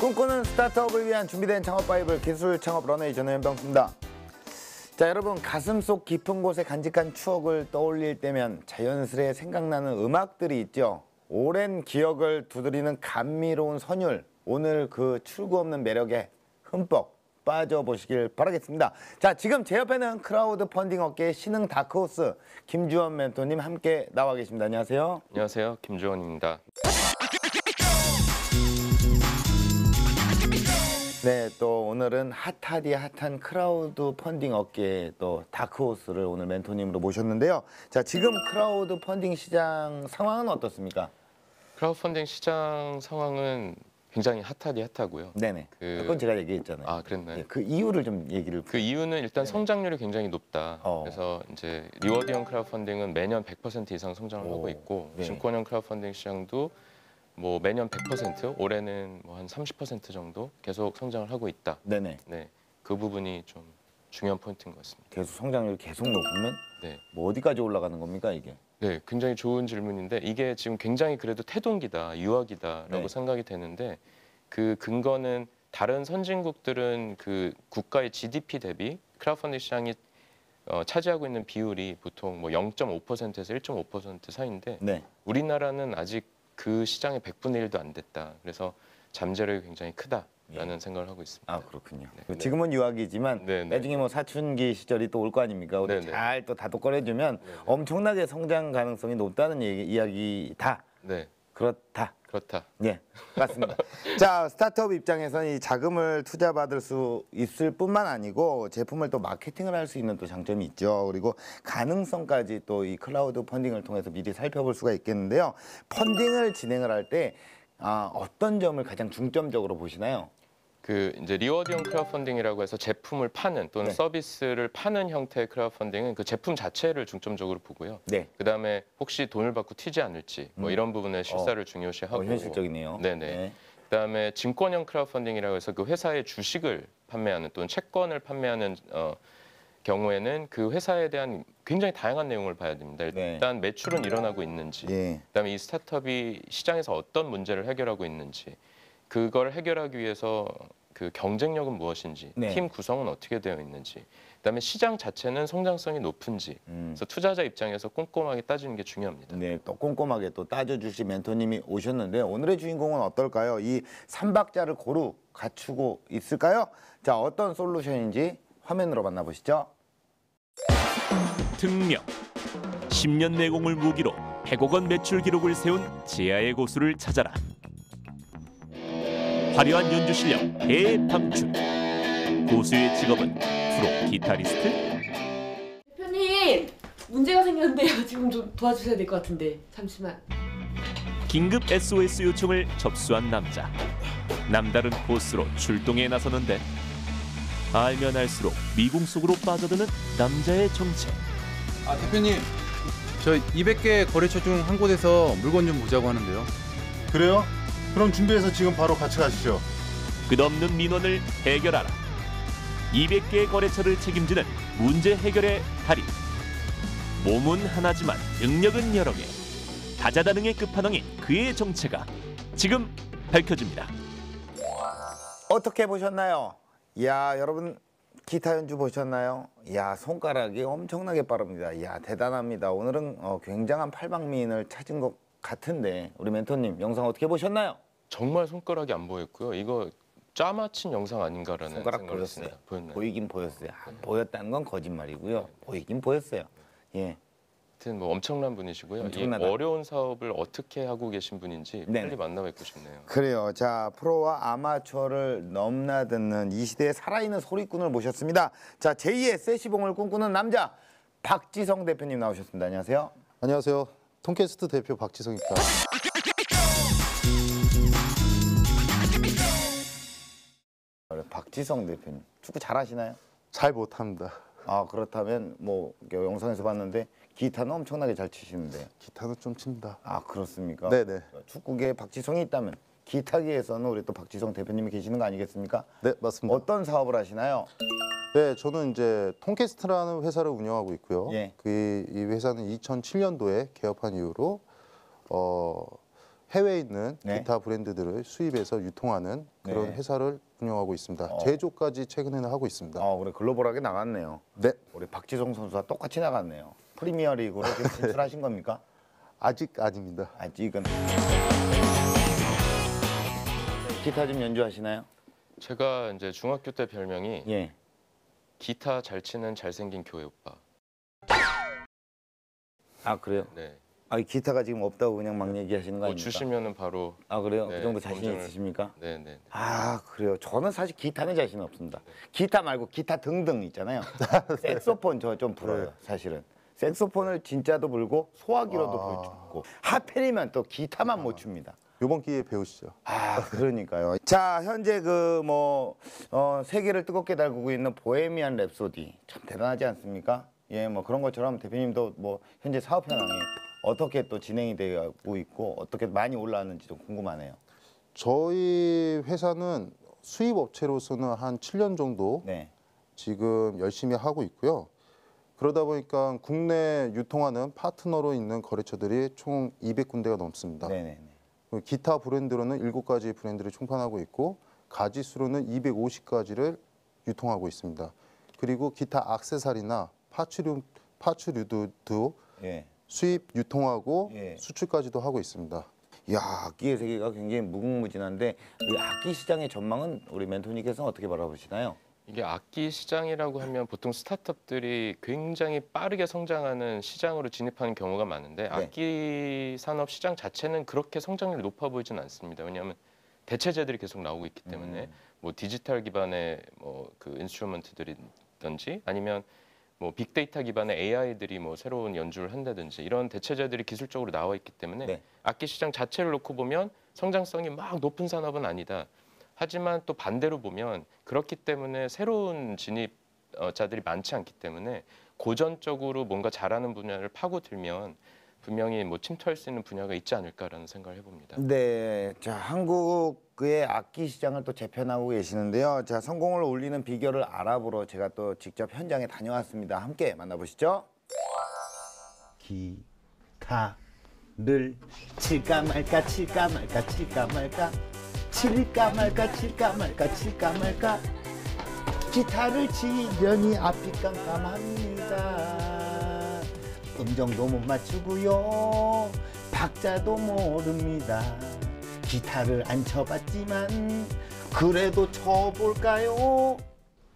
꿈꾸는 스타트업을 위한 준비된 창업 바이블 기술 창업 러너의 저는 연병수입니다. 자, 여러분 가슴속 깊은 곳에 간직한 추억을 떠올릴 때면 자연스레 생각나는 음악들이 있죠. 오랜 기억을 두드리는 감미로운 선율, 오늘 그 출구 없는 매력에 흠뻑 빠져보시길 바라겠습니다. 자, 지금 제 옆에는 크라우드 펀딩 업계의 신흥 다크호스 김주원 멘토님 함께 나와 계십니다. 안녕하세요. 안녕하세요, 김주원입니다. 네, 또 오늘은 핫하디 핫한 크라우드 펀딩 업계의 또 다크호스를 오늘 멘토님으로 모셨는데요. 자, 지금 크라우드 펀딩 시장 상황은 어떻습니까? 크라우드 펀딩 시장 상황은 굉장히 핫하디 핫하고요. 네네. 그건 제가 얘기했잖아요. 아, 그랬나요? 네, 그 이유를 좀 얘기를. 그 이유는 일단 네. 성장률이 굉장히 높다. 어. 그래서 이제 리워드형 크라우드 펀딩은 매년 100% 이상 성장을 하고 있고, 네. 증권형 크라우드 펀딩 시장도 뭐 매년 100%, 올해는 뭐 한 30% 정도 계속 성장을 하고 있다. 네네. 네, 그 부분이 좀 중요한 포인트인 것 같습니다. 계속 성장률이 계속 높으면 네. 뭐 어디까지 올라가는 겁니까 이게? 네, 굉장히 좋은 질문인데 이게 지금 굉장히 그래도 태동기다, 유학이다라고 네. 생각이 되는데 그 근거는 다른 선진국들은 그 국가의 GDP 대비 크라우드 펀딩 시장이 차지하고 있는 비율이 보통 뭐 0.5%에서 1.5% 사이인데 네. 우리나라는 아직 그 시장의 100분의 1도 안 됐다. 그래서 잠재력이 굉장히 크다라는 생각을 하고 있습니다. 아, 그렇군요. 네. 지금은 유학이지만 네, 네. 나중에 뭐 사춘기 시절이 또 올 거 아닙니까? 네, 네. 잘 또 다독거려주면 네, 네. 엄청나게 성장 가능성이 높다는 이야기다. 네, 그렇다. 그렇다. 예, 맞습니다. 자, 스타트업 입장에서는 이 자금을 투자받을 수 있을 뿐만 아니고 제품을 또 마케팅을 할 수 있는 또 장점이 있죠. 그리고 가능성까지 또 이 클라우드 펀딩을 통해서 미리 살펴볼 수가 있겠는데요. 펀딩을 진행을 할 때 어떤 점을 가장 중점적으로 보시나요? 그 이제 리워드형 크라우드 펀딩이라고 해서 제품을 파는 또는 네. 서비스를 파는 형태의 크라우드 펀딩은 그 제품 자체를 중점적으로 보고요. 네. 그다음에 혹시 돈을 받고 튀지 않을지 뭐 이런 부분의 실사를 중요시하고 현실적이네요. 네네. 네. 그다음에 증권형 크라우드 펀딩이라고 해서 그 회사의 주식을 판매하는 또는 채권을 판매하는 경우에는 그 회사에 대한 굉장히 다양한 내용을 봐야 됩니다. 네. 일단 매출은 일어나고 있는지, 예. 그다음에 이 스타트업이 시장에서 어떤 문제를 해결하고 있는지, 그걸 해결하기 위해서 그 경쟁력은 무엇인지, 네. 팀 구성은 어떻게 되어 있는지, 그다음에 시장 자체는 성장성이 높은지, 그래서 투자자 입장에서 꼼꼼하게 따지는 게 중요합니다. 네, 또 꼼꼼하게 또 따져주실 멘토님이 오셨는데 오늘의 주인공은 어떨까요? 이 삼박자를 고루 갖추고 있을까요? 자, 어떤 솔루션인지 화면으로 만나보시죠. 특명 10년 내공을 무기로 100억 원 매출 기록을 세운 지하의 고수를 찾아라. 화려한 연주 실력 대방출. 고수의 직업은 프로 기타리스트? 대표님! 문제가 생겼는데요. 지금 좀 도와주셔야 될 것 같은데. 잠시만. 긴급 SOS 요청을 접수한 남자. 남다른 코스로 출동에 나서는데 알면 알수록 미궁 속으로 빠져드는 남자의 정체. 아, 대표님, 저 200개 거래처 중 한 곳에서 물건 좀 보자고 하는데요. 그래요? 그럼 준비해서 지금 바로 같이 가시죠. 끝없는 민원을 해결하라. 200개의 거래처를 책임지는 문제 해결의 달인. 몸은 하나지만 능력은 여러 개. 다자다능의 끝판왕인 그의 정체가 지금 밝혀집니다. 어떻게 보셨나요? 이야, 여러분 기타 연주 보셨나요? 이야, 손가락이 엄청나게 빠릅니다. 이야, 대단합니다. 오늘은 굉장한 팔방미인을 찾은 것 같은데 우리 멘토님 영상 어떻게 보셨나요? 정말 손가락이 안 보였고요. 이거 짜맞힌 영상 아닌가라는 손가락 생각을 보였어요. 했습니다. 보였나요? 보이긴 보였어요. 보였다는 건 거짓말이고요. 보이긴 보였어요. 예. 하여튼 뭐 엄청난 분이시고요. 이 엄청나다. 어려운 사업을 어떻게 하고 계신 분인지 네네. 빨리 만나 뵙고 싶네요. 그래요. 자, 프로와 아마추어를 넘나드는 이 시대의 살아있는 소리꾼을 모셨습니다. 자, 제2의 세시봉을 꿈꾸는 남자 박지성 대표님 나오셨습니다. 안녕하세요. 안녕하세요. 통캐스트 대표 박지성입니다. 박지성 대표님 축구 잘하시나요? 잘 못합니다. 아, 그렇다면 뭐 영상에서 봤는데 기타는 엄청나게 잘 치시는데요. 기타는 좀 칩니다. 아, 그렇습니까? 네네. 축구계에 박지성이 있다면 기타계에서는 우리 또 박지성 대표님이 계시는 거 아니겠습니까? 네, 맞습니다. 어떤 사업을 하시나요? 네, 저는 이제 통캐스트라는 회사를 운영하고 있고요. 예. 이 회사는 2007년도에 개업한 이후로 해외에 있는 네. 기타 브랜드들을 수입해서 유통하는 그런 네. 회사를 운영하고 있습니다. 제조까지 최근에는 하고 있습니다. 우리 글로벌하게 나갔네요. 네, 우리 박지성 선수와 똑같이 나갔네요. 프리미어리그로 지금 진출하신 겁니까? 아직 아닙니다. 아직은. 기타 좀 연주하시나요? 제가 이제 중학교 때 별명이 예. 기타 잘 치는 잘생긴 교회 오빠. 아 그래요? 네. 이 기타가 지금 없다고 그냥 막 얘기하시는 거 뭐 아닙니까? 주시면은 바로. 아 그래요? 네, 그 정도 자신 검증을- 있으십니까? 네네. 아 그래요. 저는 사실 기타는 자신 없습니다. 기타 말고 기타 등등 있잖아요. 색소폰 저 좀 불어요. 사실은. 색소폰을 진짜도 불고 소화기로도 불고 하필이면 또 기타만 못 춥니다. 이번 기회에 배우시죠. 그러니까요. 자 현재 세계를 뜨겁게 달구고 있는 보헤미안 랩소디 참 대단하지 않습니까? 예, 뭐 그런 것처럼 대표님도 뭐 현재 사업 현황이 어떻게 또 진행이 되고 있고 어떻게 많이 올라왔는지 좀 궁금하네요. 저희 회사는 수입 업체로서는 한 7년 정도 네, 지금 열심히 하고 있고요. 그러다 보니까 국내 유통하는 파트너로 있는 거래처들이 총 200군데가 넘습니다. 네네네. 기타 브랜드로는 7가지 브랜드를 총판하고 있고 가지수로는 250가지를 유통하고 있습니다. 그리고 기타 액세서리나 파츠류도 예. 수입 유통하고 예. 수출까지도 하고 있습니다. 야 악기의 세계가 굉장히 무궁무진한데 이 악기 시장의 전망은 우리 멘토님께서는 어떻게 바라보시나요? 이게 악기 시장이라고 하면 보통 스타트업들이 굉장히 빠르게 성장하는 시장으로 진입하는 경우가 많은데 악기 산업 시장 자체는 그렇게 성장률이 높아 보이진 않습니다. 왜냐하면 대체제들이 계속 나오고 있기 때문에 뭐 디지털 기반의 뭐 그 인스트루먼트들이든지 아니면 뭐 빅데이터 기반의 AI들이 뭐 새로운 연주를 한다든지 이런 대체제들이 기술적으로 나와 있기 때문에 네. 악기 시장 자체를 놓고 보면 성장성이 막 높은 산업은 아니다. 하지만 또 반대로 보면 그렇기 때문에 새로운 진입자들이 많지 않기 때문에 고전적으로 뭔가 잘하는 분야를 파고들면 분명히 뭐 침투할 수 있는 분야가 있지 않을까라는 생각을 해봅니다. 네, 자 한국의 악기 시장을 또 재편하고 계시는데요. 자 성공을 올리는 비결을 알아보러 제가 또 직접 현장에 다녀왔습니다. 함께 만나보시죠. 기타를 칠까 말까 칠까 말까 칠까 말까 칠까 말까 칠까 말까 칠까 말까 기타를 치려니 앞이 깜깜합니다. 음정도 못 맞추고요 박자도 모릅니다. 기타를 안 쳐봤지만 그래도 쳐볼까요?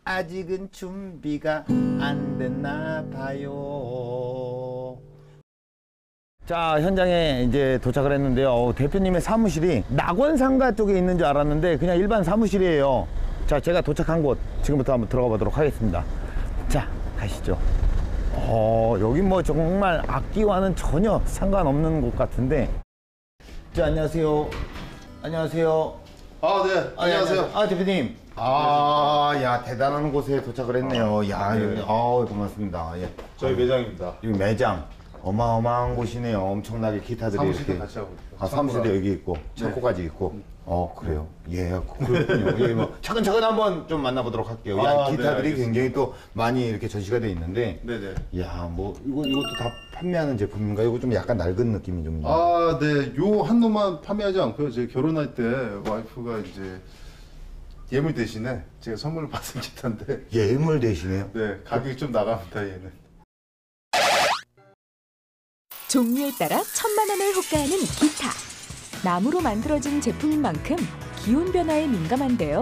아직은 준비가 안 됐나 봐요. 자 현장에 이제 도착을 했는데요. 대표님의 사무실이 낙원상가 쪽에 있는 줄 알았는데 그냥 일반 사무실이에요. 자 제가 도착한 곳 지금부터 한번 들어가 보도록 하겠습니다. 자 가시죠. 여기 뭐 정말 악기와는 전혀 상관없는 곳 같은데. 자 안녕하세요. 안녕하세요. 네, 안녕하세요. 대표님. 야 대단한 곳에 도착을 했네요. 야 여기 고맙습니다. 예. 저희 매장입니다. 여기 매장 어마어마한 곳이네요. 엄청나게 기타들이 사무실도 이렇게. 같이 하고 있고요. 사무실도 여기 있고 창고까지 있고. 그래요. 예, 그렇군요. 예, 뭐 차근차근 한번 좀 만나보도록 할게요. 기타들이 굉장히 또 많이 이렇게 전시가 돼 있는데. 네네. 야, 뭐 이것도 다 판매하는 제품인가? 이거 좀 약간 낡은 느낌이 좀. 네. 요 한 놈만 판매하지 않고요. 제가 결혼할 때 와이프가 이제 예물 대신에 제가 선물을 받은 기타인데 예물 대신에요? 네, 가격이 좀 나갑니다, 얘는. 종류에 따라 1000만 원을 호가하는 기타. 나무로 만들어진 제품인 만큼 기온 변화에 민감한데요.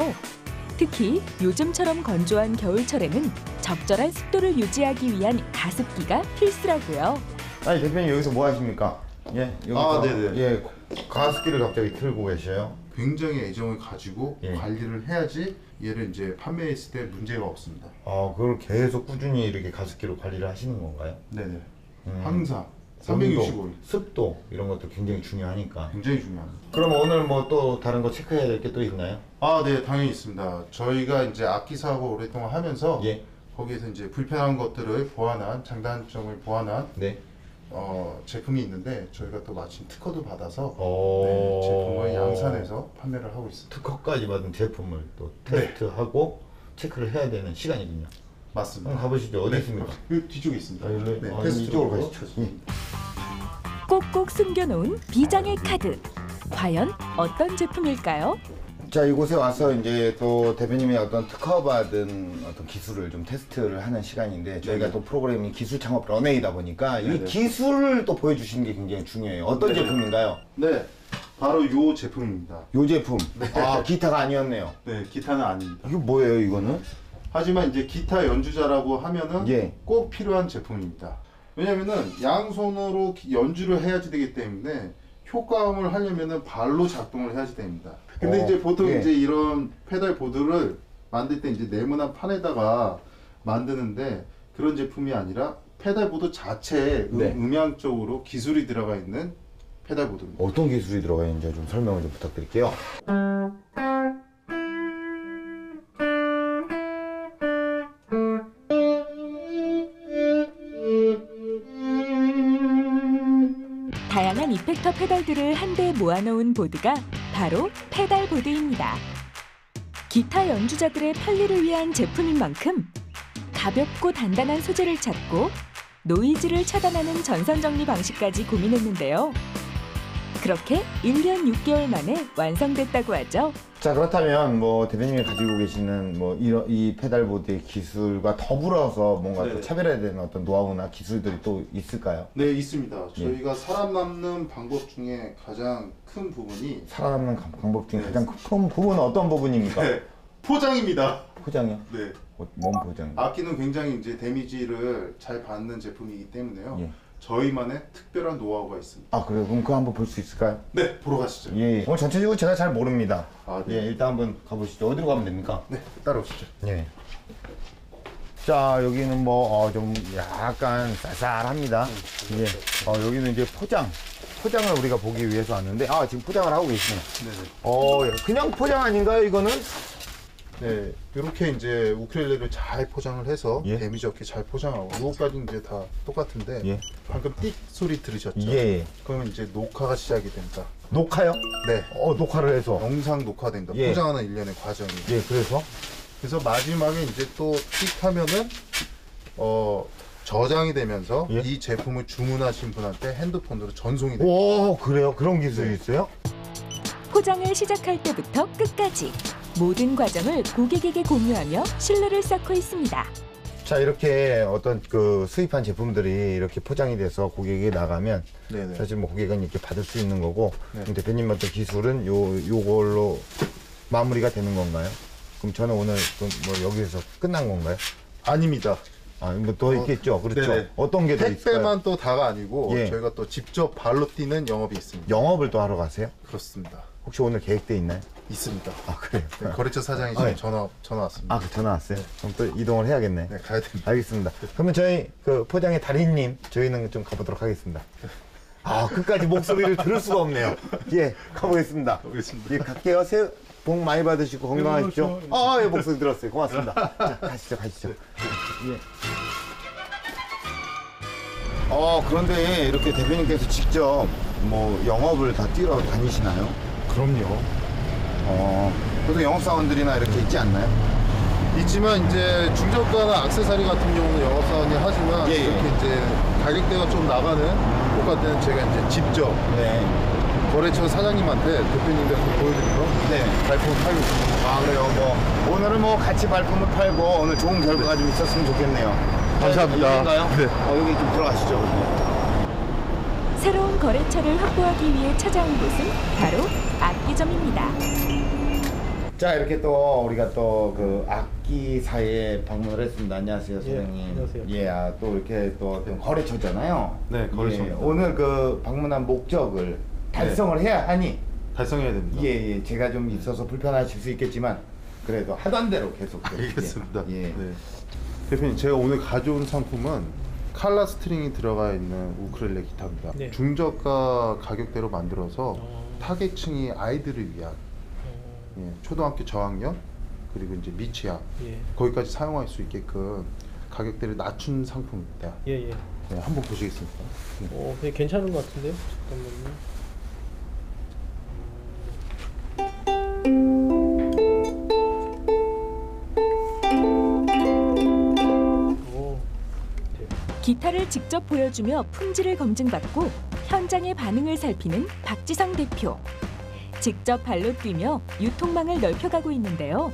특히 요즘처럼 건조한 겨울철에는 적절한 습도를 유지하기 위한 가습기가 필수라고요. 아니 대표님 여기서 뭐 하십니까? 예, 여기서 네네. 예, 가습기를 갑자기 틀고 계셔요. 굉장히 애정을 가지고 예. 관리를 해야지 얘를 이제 판매했을 때 문제가 없습니다. 그걸 계속 꾸준히 이렇게 가습기로 관리를 하시는 건가요? 네네. 항상 365일. 온도, 습도 이런 것도 굉장히 중요하니까. 굉장히 중요합니다. 그럼 오늘 뭐 또 다른 거 체크해야 될 게 또 있나요? 네, 당연히 있습니다. 저희가 이제 악기 사업을 오랫동안 하면서 예. 거기에서 이제 불편한 것들을 보완한, 장단점을 보완한 네. 제품이 있는데 저희가 또 마침 특허도 받아서 오. 제품을 양산해서 판매를 하고 있습니다. 특허까지 받은 제품을 또 테스트하고 체크를 해야 되는 시간이군요. 맞습니다. 한번 가보시죠. 어디 네, 있습니까? 이 뒤쪽에 있습니다. 일로, 네, 이쪽으로 테스트로 가시죠. 예. 꼭꼭 숨겨놓은 비장의 카드. 과연 어떤 제품일까요? 자, 이곳에 와서 이제 또 대표님의 어떤 특허받은 어떤 기술을 좀 테스트를 하는 시간인데 저희가 또 프로그램이 기술 창업 런웨이다 보니까 이 기술을 또 보여주시는 게 굉장히 중요해요. 어떤 제품인가요? 네, 바로 요 제품입니다. 요 제품. 아, 기타가 아니었네요. 네, 기타는 아닙니다. 이거 뭐예요, 이거는? 하지만 이제 기타 연주자라고 하면은 예. 꼭 필요한 제품입니다. 왜냐면은 양손으로 연주를 해야지 되기 때문에 효과음을 하려면은 발로 작동을 해야지 됩니다. 근데 이제 보통 예. 이제 이런 페달 보드를 만들 때 이제 네모난 판에다가 만드는데 그런 제품이 아니라 페달 보드 자체에 네. 음향적으로 기술이 들어가 있는 페달 보드입니다. 어떤 기술이 들어가 있는지 좀 설명을 좀 부탁드릴게요. 다양한 이펙터 페달들을 한데 모아놓은 보드가 바로 페달 보드입니다. 기타 연주자들의 편리를 위한 제품인 만큼 가볍고 단단한 소재를 찾고 노이즈를 차단하는 전선 정리 방식까지 고민했는데요. 그렇게 1년 6개월 만에 완성됐다고 하죠. 자, 그렇다면 뭐 대표님이 가지고 계시는 뭐 이 페달보드의 기술과 더불어서 뭔가 또 네. 차별화되는 어떤 노하우나 기술들이 또 있을까요? 네, 있습니다. 저희가 살아남는 방법 중에 가장 큰 부분이 살아남는 방법 중에 네. 가장 큰 부분은 어떤 부분입니까? 네, 포장입니다. 포장이요? 네. 뭔 포장? 악기는 굉장히 이제 데미지를 잘 받는 제품이기 때문에요. 예. 저희만의 특별한 노하우가 있습니다. 아, 그래요? 그럼 그거 한번 볼 수 있을까요? 네, 보러 가시죠. 예. 오늘 전체적으로 제가 잘 모릅니다. 아, 네. 예, 일단 한번 가보시죠. 어디로 가면 됩니까? 네, 따라오시죠. 예. 자, 여기는 뭐 좀 약간 쌀쌀합니다. 예. 여기는 이제 포장을 우리가 보기 위해서 왔는데, 아, 지금 포장을 하고 계시네요. 네네. 예. 그냥 포장 아닌가요, 이거는? 네, 이렇게 이제 우쿨렐레를 잘 포장을 해서 예. 데미지 없게 잘 포장하고 이거까지 이제 다 똑같은데 예. 방금 띡 소리 들으셨죠? 예. 그러면 이제 녹화가 시작이 됩니다. 녹화요? 네, 녹화를 해서. 영상 녹화됩니다. 예. 포장하는 일련의 과정이. 예, 그래서? 그래서 마지막에 이제 또 띡 하면은 저장이 되면서 예. 이 제품을 주문하신 분한테 핸드폰으로 전송이 됩니다. 오, 그래요? 그런 기술이 네. 있어요? 포장을 시작할 때부터 끝까지 모든 과정을 고객에게 공유하며 신뢰를 쌓고 있습니다. 자, 이렇게 어떤 그 수입한 제품들이 이렇게 포장이 돼서 고객에게 나가면 네네. 사실 뭐 고객은 이렇게 받을 수 있는 거고 네. 그럼 대표님 어떤 기술은 요걸로 마무리가 되는 건가요? 그럼 저는 오늘 뭐 여기서 끝난 건가요? 아닙니다. 아, 뭐 더 있겠죠. 그렇죠. 네네. 어떤 게 더 있을까요? 택배만 또 다가 아니고 예. 저희가 또 직접 발로 뛰는 영업이 있습니다. 영업을 또 하러 가세요? 그렇습니다. 혹시 오늘 계획돼 있나요? 있습니다. 아, 그래요? 네, 거래처 사장이 지금 네. 전화 왔습니다. 아, 그 전화 왔어요? 그럼 또 이동을 해야겠네. 네, 가야 됩니다. 알겠습니다. 그러면 저희 그 포장의 달인님 저희는 좀 가보도록 하겠습니다. 아, 끝까지 목소리를 들을 수가 없네요. 예, 가보겠습니다. 가보겠습니다. 예, 갈게요. 새해 복 많이 받으시고 건강하십시오. 아, 예, 목소리 들었어요. 고맙습니다. 자, 가시죠. 예. 그런데 이렇게 대표님께서 직접 뭐 영업을 다 뛰러 다니시나요? 그럼요. 보통 영업사원들이나 이렇게 있지 않나요? 있지만 이제 중저가나 액세서리 같은 경우는 영업사원이 하지만 예, 예. 이렇게 이제 가격대가 좀 나가는 고가 때는 제가 이제 직접 네. 거래처 사장님한테 대표님들 보여드리고 네. 발품을 팔고 있습니다. 아, 그래요. 뭐 오늘은 뭐 같이 발품을 팔고 오늘 좋은 결과가 좀 있었으면 좋겠네요. 감사합니다. 여기인가요? 네. 여기 좀 들어가시죠. 새로운 거래처를 확보하기 위해 찾아온 곳은 바로 악기점입니다. 자, 이렇게 또 우리가 또 그 악기사에 방문을 했습니다. 안녕하세요, 선생님. 안녕하세요. 예, 또 이렇게 또 어떤 거래처잖아요. 네, 거래처입니다. 예, 오늘 그 방문한 목적을 달성을 해야 하니 달성해야 됩니다. 예, 제가 좀 있어서 불편하실 수 있겠지만 그래도 하던 대로 계속 좀, 알겠습니다. 예. 네. 대표님, 제가 오늘 가져온 상품은 칼라 스트링이 들어가 있는 우쿨렐레 기타입니다. 네. 중저가 가격대로 만들어서 타겟층이 아이들을 위한 예, 초등학교 저학년 그리고 이제 미취학 예. 거기까지 사용할 수 있게끔 가격대를 낮춘 상품입니다. 예. 네, 한번 보시겠습니까? 네. 되게 괜찮은 것 같은데요? 잠깐만요. 기타를 직접 보여주며 품질을 검증받고 현장의 반응을 살피는 박지성 대표. 직접 발로 뛰며 유통망을 넓혀가고 있는데요.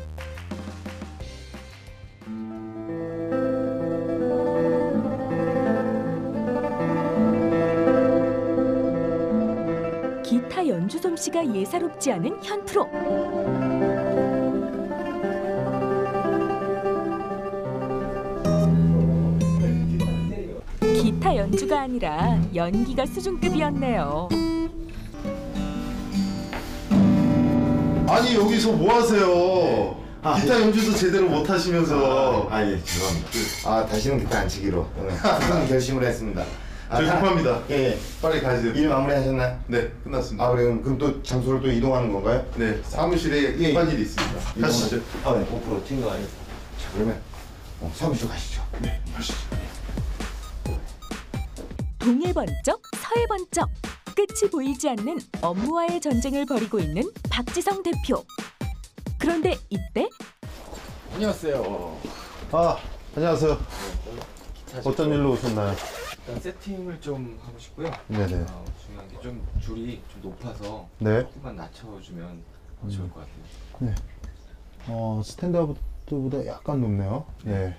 기타 연주 솜씨가 예사롭지 않은 현 프로. 기타 연주가 아니라 연기가 수준급이었네요. 아니 여기서 뭐 하세요? 기타 연주도 제대로 못 하시면서. 예, 죄송합니다. 다시는 기타 안 치기로 오늘 큰 결심을 했습니다. 저희 급합니다. 예. 빨리 가세요. 일 마무리하셨나요? 네, 끝났습니다. 그럼 또 장소를 또 이동하는 건가요? 네, 사무실에 예. 급한 일이 있습니다. 가시죠. 네, 고프로 튄거 아니에요? 자, 그러면 사무실 가시죠. 네, 가시죠. 동해 번쩍, 서해 번쩍. 끝이 보이지 않는 업무와의 전쟁을 벌이고 있는 박지성 대표. 그런데 이때 안녕하세요. 안녕하세요. 어떤 일로 오셨나요? 일단 세팅을 좀 하고 싶고요. 네네. 중요한 게 좀 줄이 좀 높아서 네. 조금만 낮춰주면 좋을 것 같아요. 스탠다드보다 약간 높네요. 네.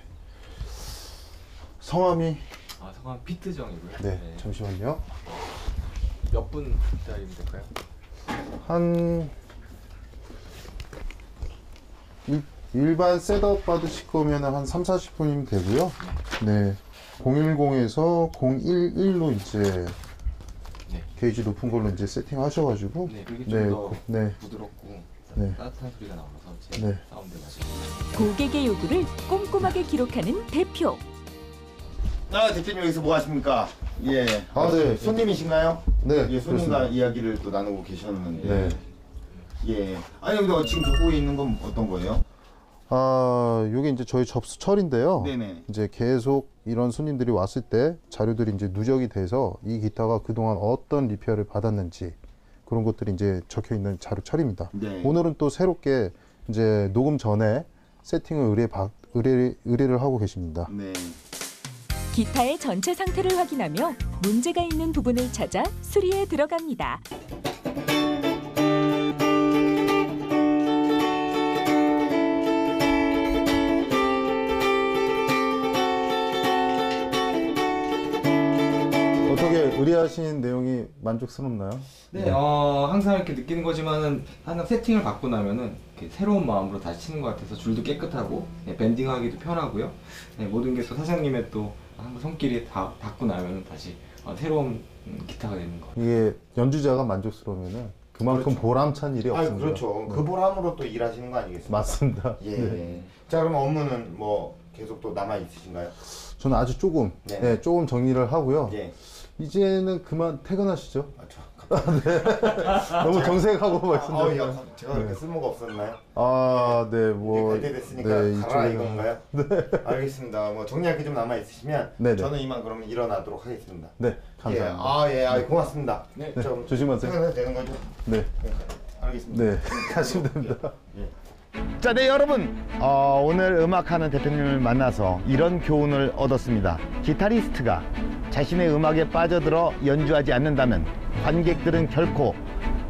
성함이? 성함 피트정이고요. 네, 잠시만요. 몇 분 기다리면 될까요? 한 일반 셋업 받으실 거면 한 3, 40분이면 되고요. 네. 010에서 011로 이제 게이지 높은 걸로 이제 세팅하셔가지고. 네, 그게 좀 더 네. 부드럽고 네. 따뜻한 소리가 나와서 제 네. 사운드에 맞습니다. 고객의 요구를 꼼꼼하게 기록하는 대표. 대표님 여기서 뭐 하십니까? 예. 네. 손님이신가요? 네, 예, 손님과 그렇습니다. 이야기를 또 나누고 계셨는데. 네. 예. 근데 지금 적고 있는 건 어떤 거예요? 요게 이제 저희 접수철인데요. 네네. 이제 계속 이런 손님들이 왔을 때 자료들이 이제 누적이 돼서 이 기타가 그동안 어떤 리페어를 받았는지 그런 것들이 이제 적혀 있는 자료철입니다. 네. 오늘은 또 새롭게 이제 녹음 전에 세팅을 의뢰를 하고 계십니다. 네. 기타의 전체 상태를 확인하며 문제가 있는 부분을 찾아 수리에 들어갑니다. 어떻게 의뢰하신 내용이 만족스럽나요? 네, 항상 이렇게 느끼는 거지만은 항상 세팅을 받고 나면은 이렇게 새로운 마음으로 다시 치는 것 같아서 줄도 깨끗하고 밴딩하기도 편하고요. 모든 게 또 사장님의 또 한번 손길이 다 받고 나면은 다시 새로운 기타가 되는 거. 이게 연주자가 만족스러우면은 그만큼 그렇죠. 보람찬 일이 없습니다. 그렇죠. 네. 그 보람으로 또 일하시는 거 아니겠습니까? 맞습니다. 예. 네. 자, 그럼 업무는 뭐 계속 또 남아 있으신가요? 저는 아주 조금, 네. 조금 정리를 하고요. 예. 이제는 그만 퇴근하시죠. 저 너무 정색하고 말씀드렸나요? 제가 그렇게 쓸모가 없었나요? 네, 뭐. 갈 때 됐으니까 가라 이건가요? 네. 알겠습니다. 뭐 정리할 게 좀 남아 있으시면 네네. 저는 이만 그러면 일어나도록 하겠습니다. 네, 감사합니다. 고맙습니다. 네. 좀 조심하세요. 퇴근해도 되는 거죠? 네. 알겠습니다. 네. 가시면 됩니다. 자, 네 여러분, 오늘 음악하는 대표님을 만나서 이런 교훈을 얻었습니다. 기타리스트가 자신의 음악에 빠져들어 연주하지 않는다면 관객들은 결코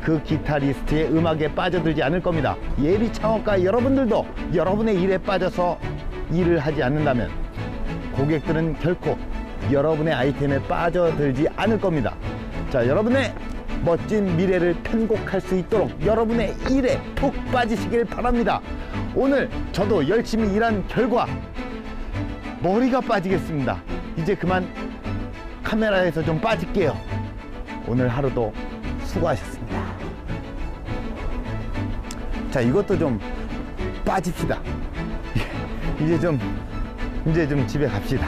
그 기타리스트의 음악에 빠져들지 않을 겁니다. 예비 창업가 여러분들도 여러분의 일에 빠져서 일을 하지 않는다면 고객들은 결코 여러분의 아이템에 빠져들지 않을 겁니다. 자, 여러분의 멋진 미래를 편곡할 수 있도록 여러분의 일에 푹 빠지시길 바랍니다. 오늘 저도 열심히 일한 결과 머리가 빠지겠습니다. 이제 그만 카메라에서 좀 빠질게요. 오늘 하루도 수고하셨습니다. 자, 이것도 좀 빠집시다. 이제 좀 집에 갑시다.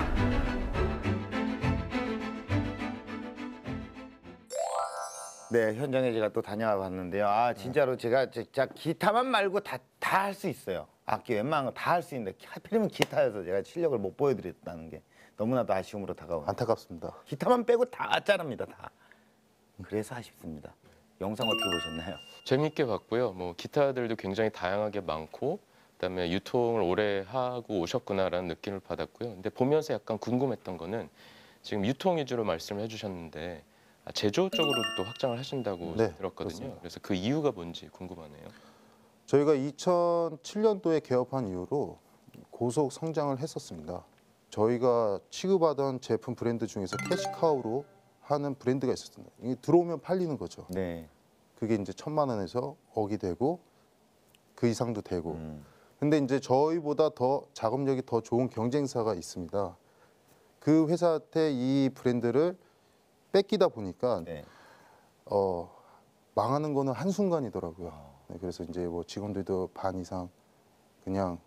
네, 현장에 제가 또 다녀와 봤는데요. 진짜로 제가 진짜 기타만 말고 다 할 수 있어요. 악기 웬만한 거 다 할 수 있는데 하필이면 기타여서 제가 실력을 못 보여드렸다는 게 너무나도 아쉬움으로 다가오네요. 안타깝습니다. 기타만 빼고 다 짜릅니다, 다. 그래서 아쉽습니다. 영상 어떻게 보셨나요? 재밌게 봤고요. 뭐 기타들도 굉장히 다양하게 많고 그다음에 유통을 오래 하고 오셨구나라는 느낌을 받았고요. 근데 보면서 약간 궁금했던 거는 지금 유통 위주로 말씀을 해주셨는데 제조 쪽으로도 또 확장을 하신다고 네, 들었거든요. 그렇습니다. 그래서 그 이유가 뭔지 궁금하네요. 저희가 2007년도에 개업한 이후로 고속 성장을 했었습니다. 저희가 취급하던 제품 브랜드 중에서 캐시카우로 하는 브랜드가 있었습니다. 이게 들어오면 팔리는 거죠. 네. 그게 이제 1,000만 원에서 억이 되고 그 이상도 되고. 음. 근데 이제 저희보다 더 작업력이 더 좋은 경쟁사가 있습니다. 그 회사한테 이 브랜드를 뺏기다 보니까 네. 망하는 거는 한순간이더라고요. 네, 그래서 이제 뭐 직원들도 반 이상 그냥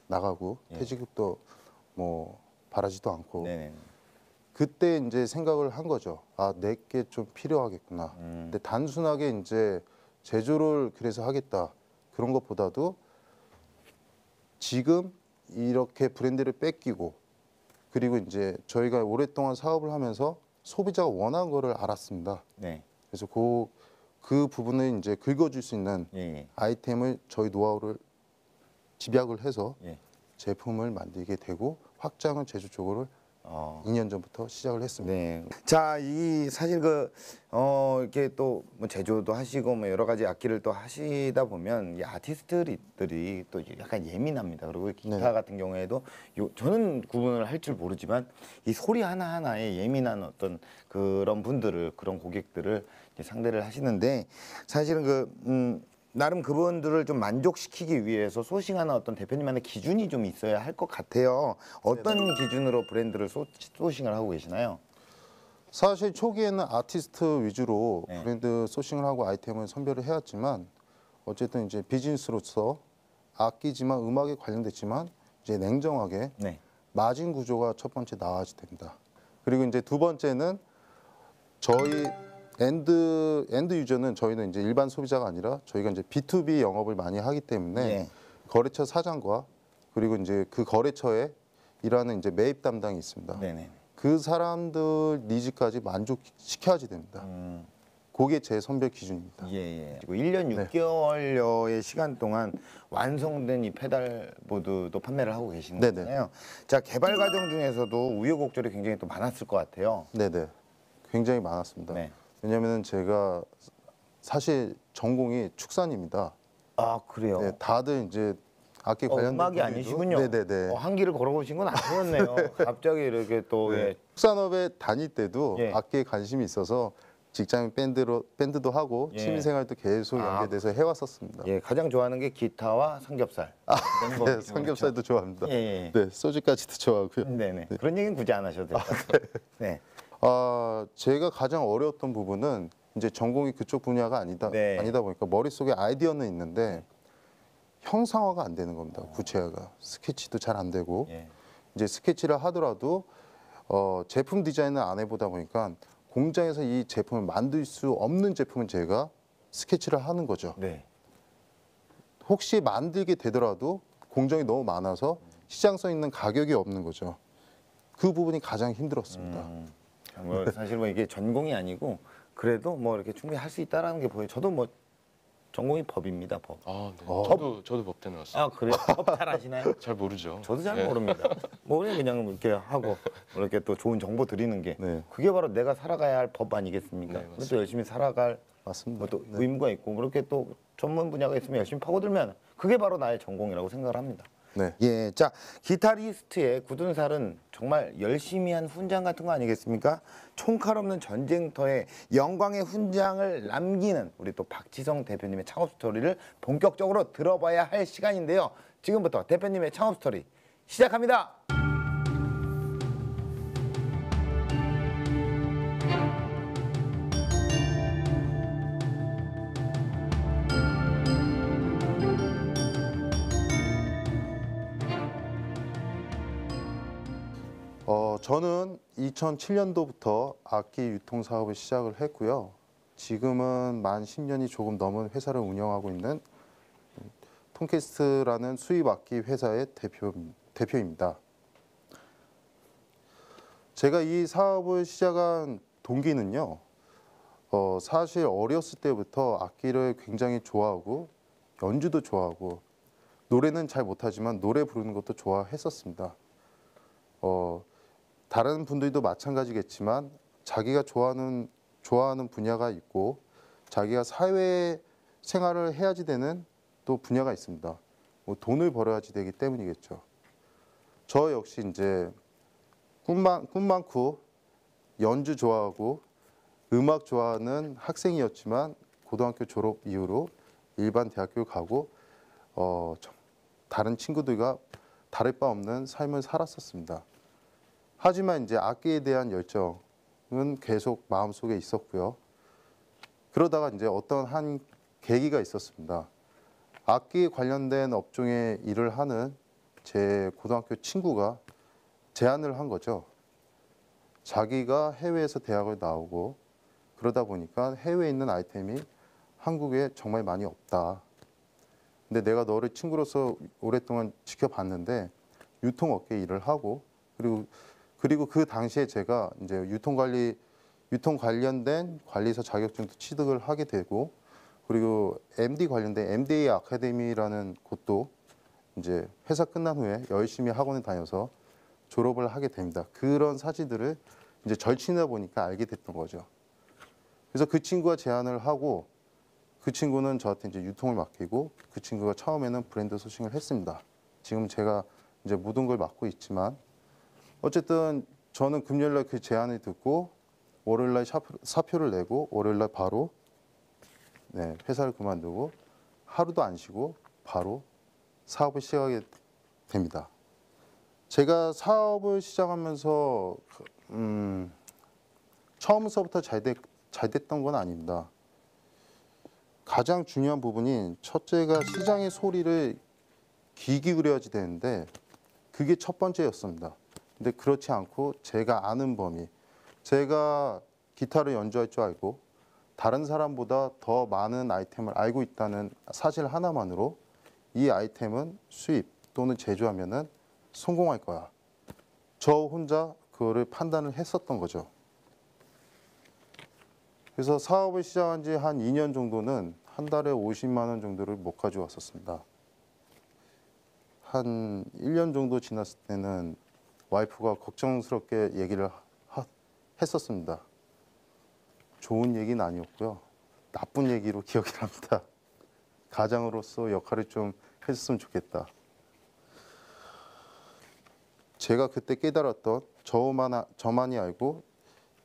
나가고 예. 퇴직도 뭐 바라지도 않고 네네. 그때 이제 생각을 한 거죠. 아, 내게 좀 필요하겠구나. 근데 단순하게 이제 제조를 그래서 하겠다 그런 것보다도 지금 이렇게 브랜드를 뺏기고 그리고 이제 저희가 오랫동안 사업을 하면서 소비자가 원하는 거를 알았습니다. 네. 그래서 그 부분을 이제 긁어줄 수 있는 예. 아이템을 저희 노하우를 집약을 해서 예. 제품을 만들게 되고 확장을 제조 쪽으로 2년 전부터 시작을 했습니다. 네. 자, 이 사실 이렇게 또 뭐 제조도 하시고 뭐 여러 가지 악기를 또 하시다 보면 이 아티스트들이 또 약간 예민합니다. 그리고 기타 네. 같은 경우에도 저는 구분을 할 줄 모르지만 이 소리 하나하나에 예민한 어떤 그런 분들을 그런 고객들을 이제 상대를 하시는데 사실은 나름 그분들을 좀 만족시키기 위해서 소싱하는 어떤 대표님만의 기준이 좀 있어야 할 것 같아요. 어떤 기준으로 브랜드를 소싱을 하고 계시나요? 사실 초기에는 아티스트 위주로 네. 브랜드 소싱을 하고 아이템을 선별을 해왔지만 어쨌든 이제 비즈니스로서 악기지만 음악에 관련됐지만 이제 냉정하게 네. 마진 구조가 첫 번째 나와야 됩니다. 그리고 이제 두 번째는 저희 엔드 유저는 저희는 이제 일반 소비자가 아니라 저희가 이제 B2B 영업을 많이 하기 때문에 예. 거래처 사장과 그리고 이제 그 거래처에 일하는 이제 매입 담당이 있습니다. 네네. 그 사람들 니즈까지 만족시켜야지 됩니다. 그게 제 선별 기준입니다. 예. 그리고 1년 네. 6개월여의 시간 동안 완성된 이 페달보드도 판매를 하고 계시는 네네. 거잖아요. 자, 개발 과정 중에서도 우여곡절이 굉장히 또 많았을 것 같아요. 네네. 굉장히 많았습니다. 네. 왜냐하면 제가 사실 전공이 축산입니다. 아, 그래요? 네, 다들 이제 악기 관련된 음악이 분들도- 아니시군요. 네네네. 한 길을 걸어보신 건 아니었네요. 갑자기 이렇게 또 네. 축산업에 다닐 때도 예. 악기에 관심이 있어서 직장 밴드도 하고 예. 취미생활도 계속 연계돼서 해왔었습니다. 예, 가장 좋아하는 게 기타와 삼겹살. 네, 삼겹살도 좋아합니다. 예. 네, 소주까지도 좋아하고요. 네네. 그런 얘기는 굳이 안 하셔도 될 것 같아요. 네. 제가 가장 어려웠던 부분은 이제 전공이 그쪽 분야가 아니다 보니까 머릿속에 아이디어는 있는데 형상화가 안 되는 겁니다. 구체화가. 스케치도 잘 안 되고 예. 이제 스케치를 하더라도 제품 디자인을 안 해보다 보니까 공장에서 이 제품을 만들 수 없는 제품은 제가 스케치를 하는 거죠. 네. 혹시 만들게 되더라도 공정이 너무 많아서 시장성 있는 가격이 없는 거죠. 그 부분이 가장 힘들었습니다. 뭐 사실 뭐 이게 전공이 아니고 그래도 뭐 이렇게 충분히 할 수 있다라는 게 보여요. 저도 뭐 전공이 법입니다, 법. 아, 네. 어. 저도 법대 나왔어요. 아, 그래요? 법 잘 아시나요? 잘 모르죠. 저도 잘 네. 모릅니다. 뭐 그냥 이렇게 하고 이렇게 또 좋은 정보 드리는 게 네. 그게 바로 내가 살아가야 할 법 아니겠습니까? 네, 그래서 맞습니다. 또 열심히 살아갈 맞습니다. 또 네. 의무가 있고 그렇게 또 전문 분야가 있으면 열심히 파고들면 그게 바로 나의 전공이라고 생각을 합니다. 네. 예, 자 기타리스트의 굳은 살은 정말 열심히 한 훈장 같은 거 아니겠습니까? 총칼 없는 전쟁터에 영광의 훈장을 남기는 우리 또 박지성 대표님의 창업 스토리를 본격적으로 들어봐야 할 시간인데요. 지금부터 대표님의 창업 스토리 시작합니다. 저는 2007년도부터 악기 유통 사업을 시작을 했고요. 지금은 만 10년이 조금 넘은 회사를 운영하고 있는 톤캐스트라는 수입 악기 회사의 대표입니다. 제가 이 사업을 시작한 동기는요. 사실 어렸을 때부터 악기를 굉장히 좋아하고 연주도 좋아하고 노래는 잘 못하지만 노래 부르는 것도 좋아했었습니다. 다른 분들도 마찬가지겠지만 자기가 좋아하는 좋아하는 분야가 있고 자기가 사회 생활을 해야지 되는 또 분야가 있습니다. 뭐 돈을 벌어야지 되기 때문이겠죠. 저 역시 이제 꿈 많고 연주 좋아하고 음악 좋아하는 학생이었지만 고등학교 졸업 이후로 일반 대학교를 가고 다른 친구들과 다를 바 없는 삶을 살았었습니다. 하지만 이제 악기에 대한 열정은 계속 마음속에 있었고요. 그러다가 이제 어떤 한 계기가 있었습니다. 악기 관련된 업종에 일을 하는 제 고등학교 친구가 제안을 한 거죠. 자기가 해외에서 대학을 나오고 그러다 보니까 해외에 있는 아이템이 한국에 정말 많이 없다. 근데 내가 너를 친구로서 오랫동안 지켜봤는데 유통업계 일을 하고 그리고 그 당시에 제가 이제 유통 관련된 관리사 자격증도 취득을 하게 되고 그리고 MD 관련된 MDA 아카데미라는 곳도 이제 회사 끝난 후에 열심히 학원에 다녀서 졸업을 하게 됩니다. 그런 사실들을 이제 절친이다 보니까 알게 됐던 거죠. 그래서 그 친구가 제안을 하고 그 친구는 저한테 이제 유통을 맡기고 그 친구가 처음에는 브랜드 소싱을 했습니다. 지금 제가 이제 모든 걸 맡고 있지만 어쨌든 저는 금요일날 그 제안을 듣고 월요일날 사표를 내고 월요일날 바로 회사를 그만두고 하루도 안 쉬고 바로 사업을 시작하게 됩니다. 제가 사업을 시작하면서 처음부터 잘 됐던 건 아닙니다. 가장 중요한 부분이 첫째가 시장의 소리를 귀 기울여야지 되는데 그게 첫 번째였습니다. 근데 그렇지 않고 제가 아는 범위, 제가 기타를 연주할 줄 알고 다른 사람보다 더 많은 아이템을 알고 있다는 사실 하나만으로 이 아이템은 수입 또는 제조하면은 성공할 거야. 저 혼자 그거를 판단을 했었던 거죠. 그래서 사업을 시작한 지 한 2년 정도는 한 달에 50만 원 정도를 못 가져왔었습니다. 한 1년 정도 지났을 때는 와이프가 걱정스럽게 얘기를 했었습니다. 좋은 얘기는 아니었고요. 나쁜 얘기로 기억이 납니다. 가장으로서 역할을 좀 해줬으면 좋겠다. 제가 그때 깨달았던 저만이 알고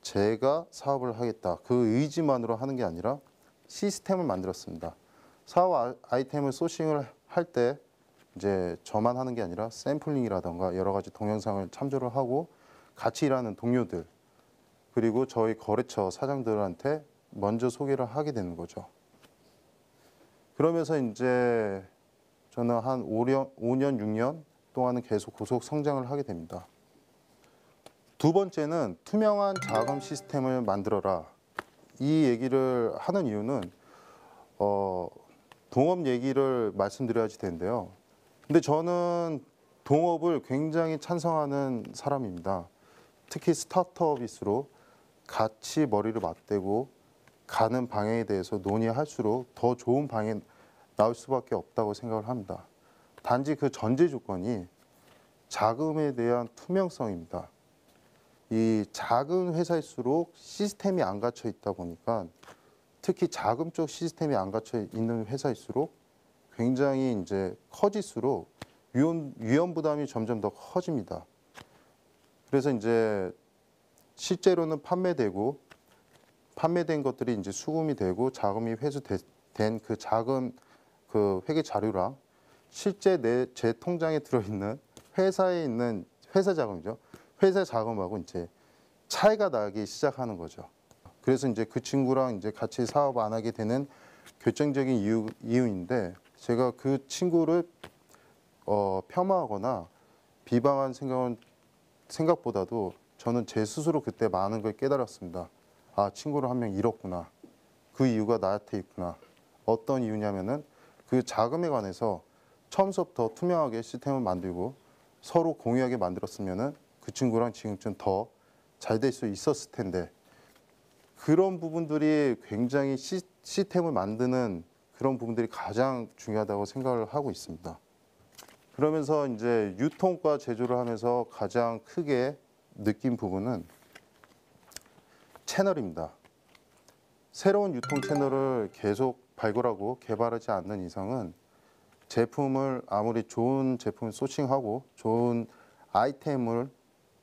제가 사업을 하겠다. 그 의지만으로 하는 게 아니라 시스템을 만들었습니다. 사업 아이템을 소싱을 할 때 이제 저만 하는 게 아니라 샘플링이라던가 여러 가지 동영상을 참조를 하고 같이 일하는 동료들 그리고 저희 거래처 사장들한테 먼저 소개를 하게 되는 거죠. 그러면서 이제 저는 한 5년, 6년 동안은 계속 고속 성장을 하게 됩니다. 두 번째는 투명한 자금 시스템을 만들어라. 이 얘기를 하는 이유는 동업 얘기를 말씀드려야지 되는데요. 근데 저는 동업을 굉장히 찬성하는 사람입니다. 특히 스타트업일수록 같이 머리를 맞대고 가는 방향에 대해서 논의할수록 더 좋은 방향이 나올 수밖에 없다고 생각을 합니다. 단지 그 전제 조건이 자금에 대한 투명성입니다. 이 작은 회사일수록 시스템이 안 갖춰 있다 보니까 특히 자금 쪽 시스템이 안 갖춰 있는 회사일수록 굉장히 이제 커질수록 위험 부담이 점점 더 커집니다. 그래서 이제 실제로는 판매된 것들이 이제 수금이 되고 자금이 회수된 그 자금 그 회계 자료랑 실제 제 통장에 들어있는 회사에 있는 회사 자금이죠. 회사 자금하고 이제 차이가 나기 시작하는 거죠. 그래서 이제 그 친구랑 이제 같이 사업 안 하게 되는 결정적인 이유인데 제가 그 친구를 폄하하거나 비방한 생각보다도 저는 제 스스로 그때 많은 걸 깨달았습니다. 아, 친구를 한 명 잃었구나. 그 이유가 나한테 있구나. 어떤 이유냐면은 그 자금에 관해서 처음부터 투명하게 시스템을 만들고 서로 공유하게 만들었으면은 그 친구랑 지금쯤 더 잘 될 수 있었을 텐데 그런 부분들이 굉장히 시스템을 만드는 그런 부분들이 가장 중요하다고 생각을 하고 있습니다. 그러면서 이제 유통과 제조를 하면서 가장 크게 느낀 부분은 채널입니다. 새로운 유통 채널을 계속 발굴하고 개발하지 않는 이상은 제품을 아무리 좋은 제품을 소싱하고 좋은 아이템을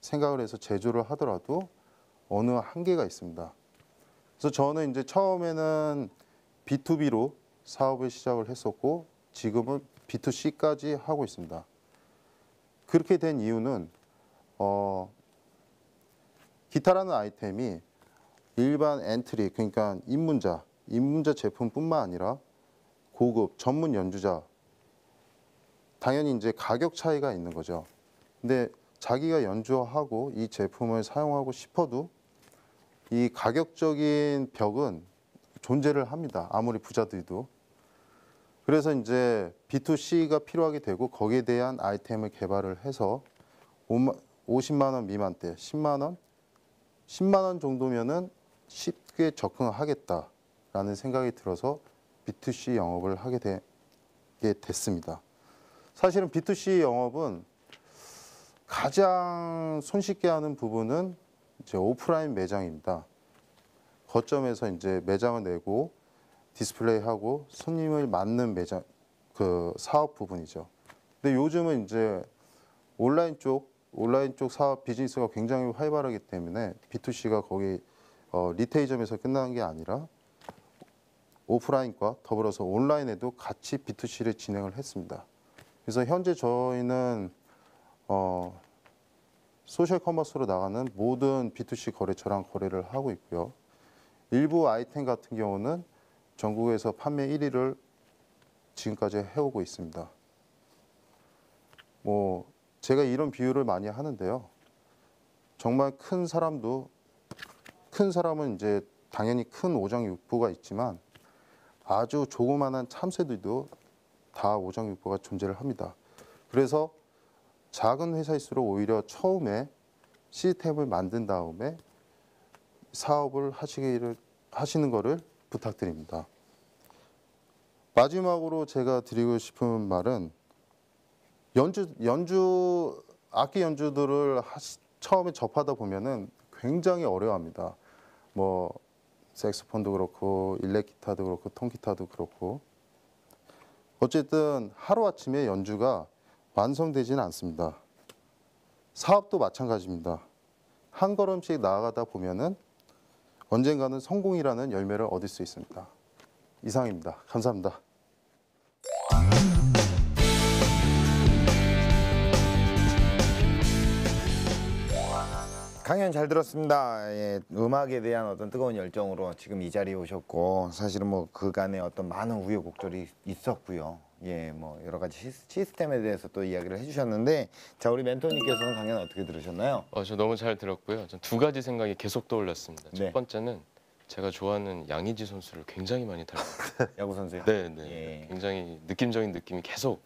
생각을 해서 제조를 하더라도 어느 한계가 있습니다. 그래서 저는 이제 처음에는 B2B로 사업을 시작을 했었고 지금은 B2C까지 하고 있습니다. 그렇게 된 이유는 기타라는 아이템이 일반 엔트리, 그러니까 입문자 제품뿐만 아니라 고급 전문 연주자, 당연히 이제 가격 차이가 있는 거죠. 근데 자기가 연주하고 이 제품을 사용하고 싶어도 이 가격적인 벽은 존재를 합니다. 아무리 부자들도. 그래서 이제 B2C가 필요하게 되고 거기에 대한 아이템을 개발을 해서 50만 원 미만대, 10만 원 정도면은 쉽게 접근하겠다라는 생각이 들어서 B2C 영업을 하게 됐습니다. 사실은 B2C 영업은 가장 손쉽게 하는 부분은 이제 오프라인 매장입니다. 거점에서 이제 매장을 내고 디스플레이하고 손님을 맞는 매장 그 사업 부분이죠. 근데 요즘은 이제 온라인 쪽 사업 비즈니스가 굉장히 활발하기 때문에 B2C가 거기 리테일점에서 끝나는 게 아니라 오프라인과 더불어서 온라인에도 같이 B2C를 진행을 했습니다. 그래서 현재 저희는 소셜 커머스로 나가는 모든 B2C 거래처랑 거래를 하고 있고요. 일부 아이템 같은 경우는 전국에서 판매 1위를 지금까지 해오고 있습니다. 뭐 제가 이런 비유를 많이 하는데요. 정말 큰 사람은 이제 당연히 큰 오장육부가 있지만 아주 조그마한 참새들도 다 오장육부가 존재를 합니다. 그래서 작은 회사일수록 오히려 처음에 시스템을 만든 다음에 사업을 하시는 거를 부탁드립니다. 마지막으로 제가 드리고 싶은 말은 악기 연주들을 처음에 접하다 보면은 굉장히 어려워합니다. 뭐 색소폰도 그렇고 일렉 기타도 그렇고 통기타도 그렇고 어쨌든 하루아침에 연주가 완성되지는 않습니다. 사업도 마찬가지입니다. 한 걸음씩 나아가다 보면은 언젠가는 성공이라는 열매를 얻을 수 있습니다. 이상입니다. 감사합니다. 강연 잘 들었습니다. 예, 음악에 대한 어떤 뜨거운 열정으로 지금 이 자리에 오셨고 사실은 뭐 그간에 어떤 많은 우여곡절이 있었고요. 예, 뭐 여러 가지 시스템에 대해서 또 이야기를 해주셨는데 자 우리 멘토님께서는 강연 어떻게 들으셨나요? 저 너무 잘 들었고요. 전 두 가지 생각이 계속 떠올랐습니다. 네. 첫 번째는 제가 좋아하는 양의지 선수를 굉장히 많이 닮았어요. 야구 선수요? 네, 네. 예. 굉장히 느낌적인 느낌이 계속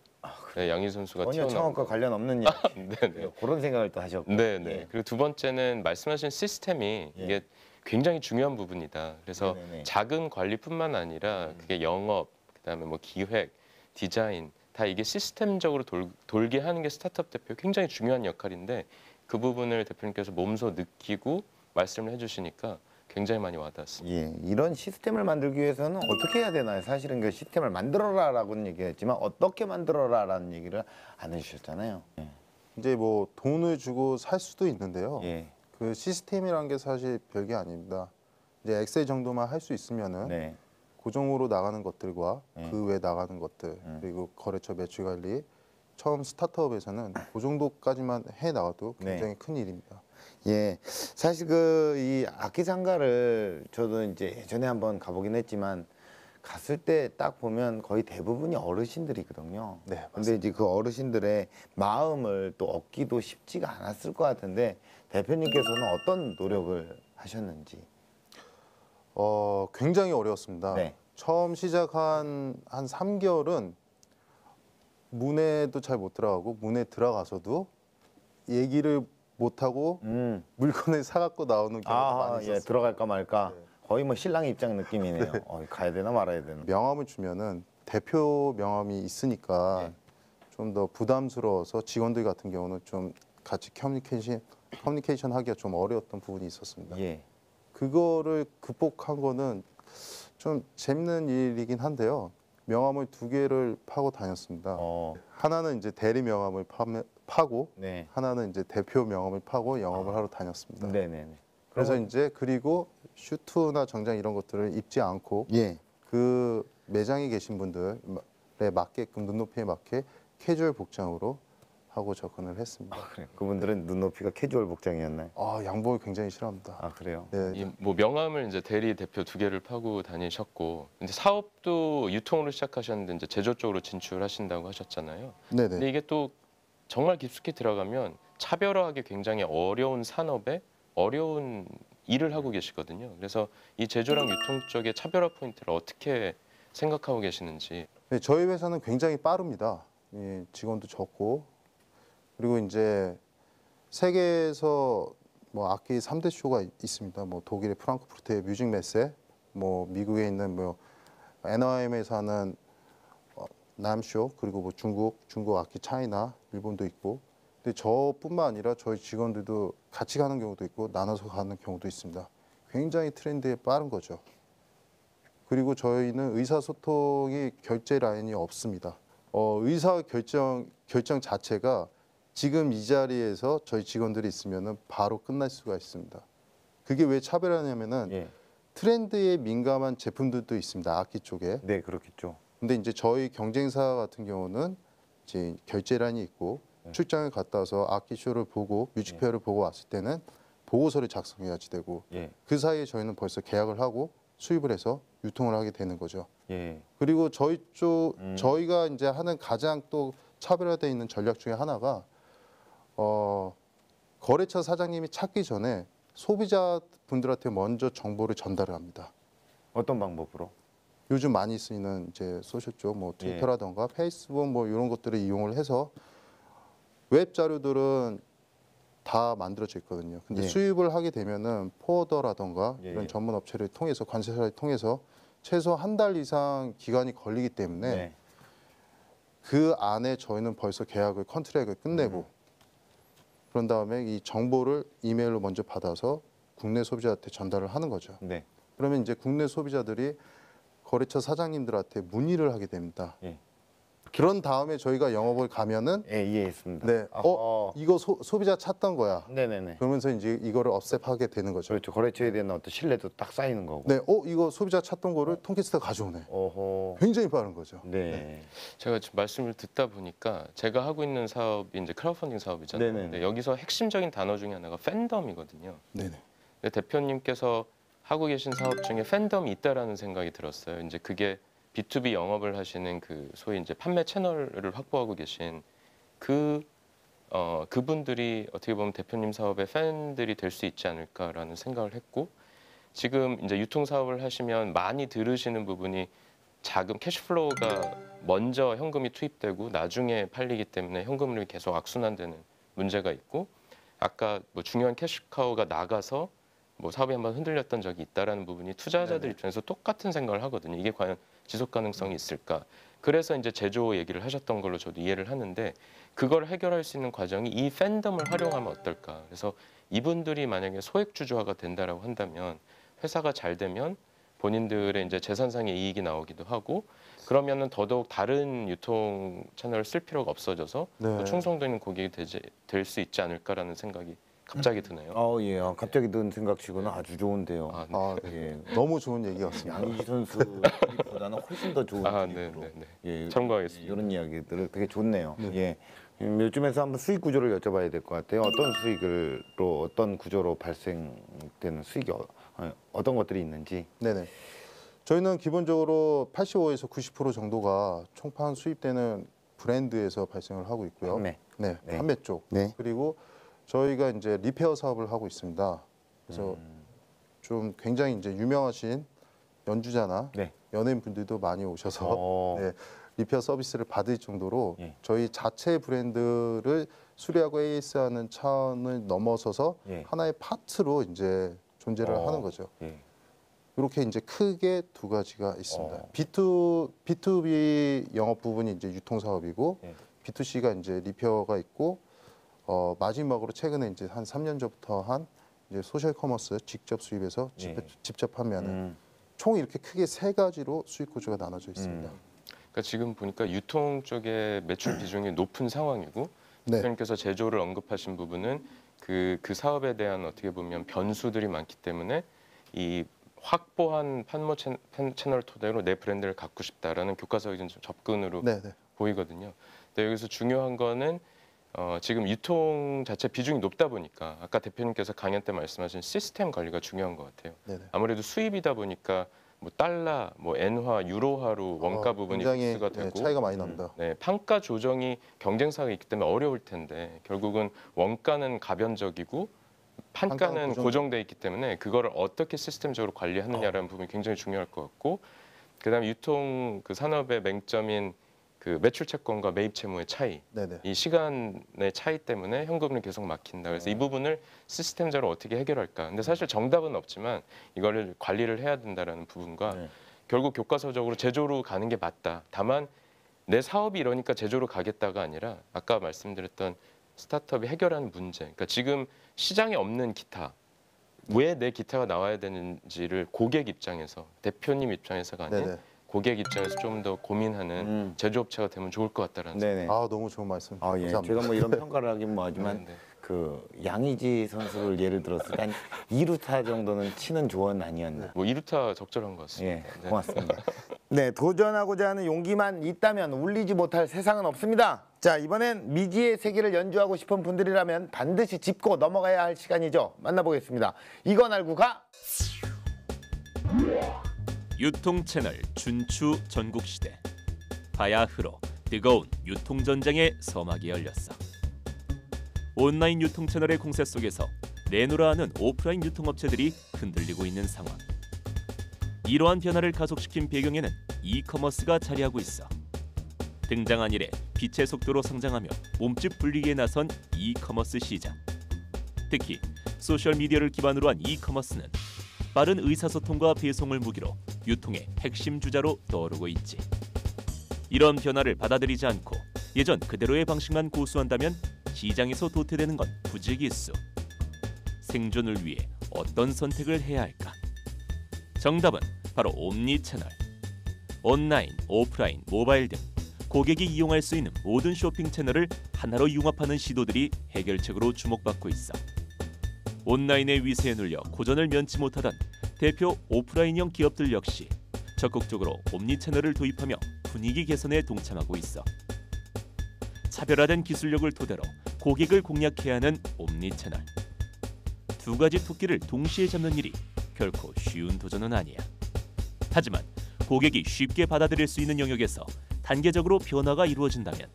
네, 양의지 선수가 전혀 튀어나오고. 창업과 관련 없는 이야기. 네, 네. 그런 생각을 또 하셨고. 네, 네. 예. 그리고 두 번째는 말씀하신 시스템이 예. 이게 굉장히 중요한 부분이다. 그래서 네네네. 자금 관리뿐만 아니라 그게 영업, 그다음에 뭐 기획, 디자인 다 이게 시스템적으로 돌게 하는 게 스타트업 대표의 굉장히 중요한 역할인데 그 부분을 대표님께서 몸소 느끼고 말씀을 해주시니까 굉장히 많이 와닿았습니다. 예, 이런 시스템을 만들기 위해서는 어떻게 해야 되나요? 사실은 그 시스템을 만들어라라고는 얘기했지만 어떻게 만들어라라는 얘기를 안 해주셨잖아요. 예. 이제 뭐 돈을 주고 살 수도 있는데요. 예. 그 시스템이란 게 사실 별게 아닙니다. 이제 엑셀 정도만 할 수 있으면은 네. 고정으로 나가는 것들과 네. 그 외 나가는 것들 그리고 거래처 매출 관리 처음 스타트업에서는 그 정도까지만 해 나가도 굉장히 큰 일입니다. 예, 사실 그 이 악기 상가를 저도 이제 예전에 한번 가보긴 했지만 갔을 때 딱 보면 거의 대부분이 어르신들이거든요. 네, 근데 이제 그 어르신들의 마음을 또 얻기도 쉽지가 않았을 것 같은데 대표님께서는 어떤 노력을 하셨는지. 굉장히 어려웠습니다. 네. 처음 시작한 한 3개월은 문에도 잘 못 들어가고 문에 들어가서도 얘기를 못하고 물건을 사갖고 나오는 경우가 많이 있었어요. 예, 들어갈까 말까. 네. 거의 뭐 신랑 입장 느낌이네요. 가야 되나 말아야 되나. 명함을 주면은 대표 명함이 있으니까 좀 더 부담스러워서 직원들 같은 경우는 좀 같이 커뮤니케이션 하기가 좀 어려웠던 부분이 있었습니다. 예. 그거를 극복한 거는 좀 재밌는 일이긴 한데요. 명함을 2개를 파고 다녔습니다. 하나는 이제 대리 명함을 파고 네. 하나는 이제 대표 명함을 파고 영업을 하러 다녔습니다. 네네네. 그래서 이제 그리고 슈트나 정장 이런 것들을 입지 않고 예. 그 매장에 계신 분들에 맞게끔 눈높이에 맞게 캐주얼 복장으로 하고 접근을 했습니다. 그래요. 그분들은 눈높이가 캐주얼 복장이었나요? 양복을 굉장히 싫어합니다. 아 그래요? 네. 이 뭐 명함을 이제 대리 대표 2개를 파고 다니셨고, 이제 사업도 유통으로 시작하셨는데 이제 제조 쪽으로 진출하신다고 하셨잖아요. 네네. 근데 이게 또 정말 깊숙이 들어가면 차별화하기 굉장히 어려운 산업에 어려운 일을 하고 계시거든요. 그래서 이 제조랑 유통 쪽의 차별화 포인트를 어떻게 생각하고 계시는지. 네, 저희 회사는 굉장히 빠릅니다. 예, 직원도 적고 그리고 이제 세계에서 뭐 악기 3대 쇼가 있습니다. 뭐 독일의 프랑크푸르트의 뮤직 메세, 뭐 미국에 있는 뭐 NRM에서 하는 남쇼, 그리고 뭐 중국 악기 차이나, 일본도 있고. 근데 저뿐만 아니라 저희 직원들도 같이 가는 경우도 있고 나눠서 가는 경우도 있습니다. 굉장히 트렌드에 빠른 거죠. 그리고 저희는 의사소통이 결제 라인이 없습니다. 의사 결정 자체가 지금 이 자리에서 저희 직원들이 있으면은 바로 끝날 수가 있습니다. 그게 왜 차별하냐면은 예. 트렌드에 민감한 제품들도 있습니다. 악기 쪽에. 네 그렇겠죠. 근데 이제 저희 경쟁사 같은 경우는 이제 결제 라인이 있고 출장을 갔다 와서 악기 쇼를 보고 뮤직페어를 보고 왔을 때는 보고서를 작성해야지 되고 예. 그 사이에 저희는 벌써 계약을 하고 수입을 해서 유통을 하게 되는 거죠. 예. 그리고 저희 쪽 저희가 이제 하는 가장 또 차별화되어 있는 전략 중에 하나가 거래처 사장님이 찾기 전에 소비자분들한테 먼저 정보를 전달을 합니다. 어떤 방법으로? 요즘 많이 쓰이는 이제 소셜 쪽, 뭐 트위터라던가 페이스북 뭐 이런 것들을 이용을 해서 웹 자료들은 다 만들어져 있거든요. 근데 수입을 하게 되면은 포어더라던가 이런 전문 업체를 통해서 관세사를 통해서 최소 한 달 이상 기간이 걸리기 때문에 그 안에 저희는 벌써 계약을 컨트랙을 끝내고 그런 다음에 이 정보를 이메일로 먼저 받아서 국내 소비자한테 전달을 하는 거죠. 네. 그러면 이제 국내 소비자들이 거래처 사장님들한테 문의를 하게 됩니다. 그런 다음에 저희가 영업을 가면은 이해했습니다. 네, 이거 소비자 찾던 거야. 네네네. 그러면서 이제 이거를 업셉하게 되는 거죠. 그렇죠. 거래처에 대한 어떤 신뢰도 딱 쌓이는 거고. 네, 이거 소비자 찾던 거를 통키스트가 가져오네. 굉장히 빠른 거죠. 네. 제가 지금 말씀을 듣다 보니까 제가 하고 있는 사업이 이제 크라우드펀딩 사업이잖아요. 네네네. 근데 여기서 핵심적인 단어 중에 하나가 팬덤이거든요. 네네. 근데 대표님께서 하고 계신 사업 중에 팬덤이 있다라는 생각이 들었어요. 이제 그게 B2B 영업을 하시는 그 소위 이제 판매 채널을 확보하고 계신 그분들이 어떻게 보면 대표님 사업의 팬들이 될 수 있지 않을까라는 생각을 했고, 지금 이제 유통 사업을 하시면 많이 들으시는 부분이 자금 캐시플로우가 먼저 현금이 투입되고 나중에 팔리기 때문에 현금을 계속 악순환되는 문제가 있고, 아까 뭐 중요한 캐시카우가 나가서 뭐 사업이 한번 흔들렸던 적이 있다라는 부분이 투자자들 입장에서 똑같은 생각을 하거든요. 이게 과연 지속 가능성이 있을까? 그래서 이제 제조 얘기를 하셨던 걸로 저도 이해를 하는데, 그걸 해결할 수 있는 과정이 이 팬덤을 활용하면 어떨까? 그래서 이분들이 만약에 소액 주주화가 된다라고 한다면 회사가 잘 되면 본인들의 이제 재산상의 이익이 나오기도 하고, 그러면은 더더욱 다른 유통 채널을 쓸 필요가 없어져서 더 충성되는 고객이 될 수 있지 않을까라는 생각이 갑자기 드네요. 예. 갑자기 든 생각치고는 아주 좋은데요. 네. 너무 좋은 얘기 같습니다. 양희지 선수보다는 훨씬 더 좋은 네. 예, 참고하겠습니다. 이런 이야기들을 되게 좋네요. 예. 요즘에서 한번 수익 구조를 여쭤봐야 될 것 같아요. 어떤 수익으로 어떤 구조로 발생되는 수익이 어떤 것들이 있는지. 네네. 저희는 기본적으로 85에서 90% 정도가 총판 수입되는 브랜드에서 발생을 하고 있고요. 판매 쪽. 그리고 저희가 이제 리페어 사업을 하고 있습니다. 그래서 좀 굉장히 이제 유명하신 연주자나 연예인 분들도 많이 오셔서 리페어 서비스를 받을 정도로 저희 자체 브랜드를 수리하고 AS하는 차원을 넘어서서 하나의 파트로 이제 존재를 하는 거죠. 이렇게 이제 크게 두 가지가 있습니다. B2B 영업 부분이 이제 유통 사업이고 B2C가 이제 리페어가 있고 마지막으로 최근에 이제 한 3년 전부터 한 이제 소셜 커머스 직접 수입해서 직접 판매하는 총 이렇게 크게 세 가지로 수익 구조가 나눠져 있습니다. 그러니까 지금 보니까 유통 쪽에 매출 비중이 높은 상황이고 네. 대표님께서 제조를 언급하신 부분은 그 사업에 대한 어떻게 보면 변수들이 많기 때문에 이 확보한 판모 채널 토대로 내 브랜드를 갖고 싶다라는 교과서적인 접근으로 네, 네. 보이거든요. 근데 여기서 중요한 거는 지금 유통 자체 비중이 높다 보니까 아까 대표님께서 강연 때 말씀하신 시스템 관리가 중요한 것 같아요. 네, 네. 아무래도 수입이다 보니까 뭐 달러, 뭐 엔화, 유로화로 원가 부분이 굉장히 픽스가 되고 차이가 많이 납니다. 네, 판가 조정이 경쟁사가 있기 때문에 어려울 텐데 결국은 원가는 가변적이고 판가는 판가는 고정돼 있기 때문에 그거를 어떻게 시스템적으로 관리하느냐라는 부분이 굉장히 중요할 것 같고 그다음에 유통 그 산업의 맹점인 그 매출 채권과 매입 채무의 차이, 네네. 이 시간의 차이 때문에 현금을 계속 막힌다. 그래서 이 부분을 시스템적으로 어떻게 해결할까? 근데 사실 정답은 없지만 이거를 관리를 해야 된다라는 부분과 결국 교과서적으로 제조로 가는 게 맞다. 다만 내 사업이 이러니까 제조로 가겠다가 아니라 아까 말씀드렸던 스타트업이 해결하는 문제. 그러니까 지금 시장에 없는 기타, 왜 내 기타가 나와야 되는지를 고객 입장에서, 대표님 입장에서가 아닌 네네. 고객 입장에서 좀 더 고민하는 제조업체가 되면 좋을 것 같다라는 생각. 네네. 아 너무 좋은 말씀. 아, 예. 감사합니다. 제가 뭐 이런 평가를 하긴 뭐하지만 네. 그 양의지 선수를 예를 들었을 때 한 2루타 정도는 치는 조언 아니었나. 뭐 2루타 적절한 것 같습니다. 예, 네. 고맙습니다. 네, 도전하고자 하는 용기만 있다면 울리지 못할 세상은 없습니다. 자, 이번엔 미지의 세계를 연주하고 싶은 분들이라면 반드시 짚고 넘어가야 할 시간이죠. 만나보겠습니다. 이건 알고 가. 유통 채널 준추 전국시대. 바야흐로 뜨거운 유통전쟁의 서막이 열렸어. 온라인 유통 채널의 공세 속에서 내놓으라 하는 오프라인 유통업체들이 흔들리고 있는 상황. 이러한 변화를 가속시킨 배경에는 이커머스가 자리하고 있어. 등장한 이래 빛의 속도로 성장하며 몸집 불리기에 나선 이커머스 시장. 특히 소셜미디어를 기반으로 한 이커머스는 빠른 의사소통과 배송을 무기로 유통의 핵심 주자로 떠오르고 있지. 이런 변화를 받아들이지 않고 예전 그대로의 방식만 고수한다면 시장에서 도태되는 건 부지기수. 생존을 위해 어떤 선택을 해야 할까? 정답은 바로 옴니채널. 온라인, 오프라인, 모바일 등 고객이 이용할 수 있는 모든 쇼핑 채널을 하나로 융합하는 시도들이 해결책으로 주목받고 있어. 온라인의 위세에 눌려 고전을 면치 못하던 대표 오프라인형 기업들 역시 적극적으로 옴니채널을 도입하며 분위기 개선에 동참하고 있어. 차별화된 기술력을 토대로 고객을 공략해야 하는 옴니채널. 두 가지 토끼를 동시에 잡는 일이 결코 쉬운 도전은 아니야. 하지만 고객이 쉽게 받아들일 수 있는 영역에서 단계적으로 변화가 이루어진다면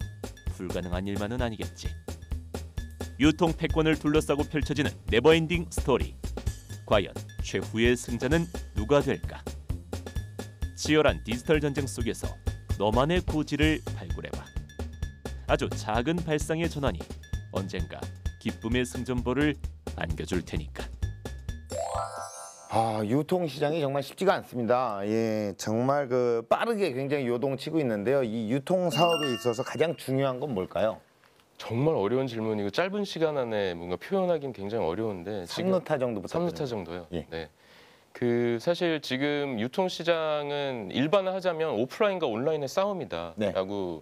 불가능한 일만은 아니겠지. 유통 패권을 둘러싸고 펼쳐지는 네버엔딩 스토리. 과연 최후의 승자는 누가 될까? 치열한 디지털 전쟁 속에서 너만의 고지를 발굴해봐. 아주 작은 발상의 전환이 언젠가 기쁨의 승전보를 안겨줄 테니까. 아, 유통 시장이 정말 쉽지가 않습니다. 예, 정말 그 빠르게 굉장히 요동치고 있는데요. 이 유통 사업에 있어서 가장 중요한 건 뭘까요? 정말 어려운 질문이고 짧은 시간 안에 뭔가 표현하기는 굉장히 어려운데 3루타 정도부터 3루타 정도요. 예. 네. 그 사실 지금 유통 시장은 일반화하자면 오프라인과 온라인의 싸움이다라고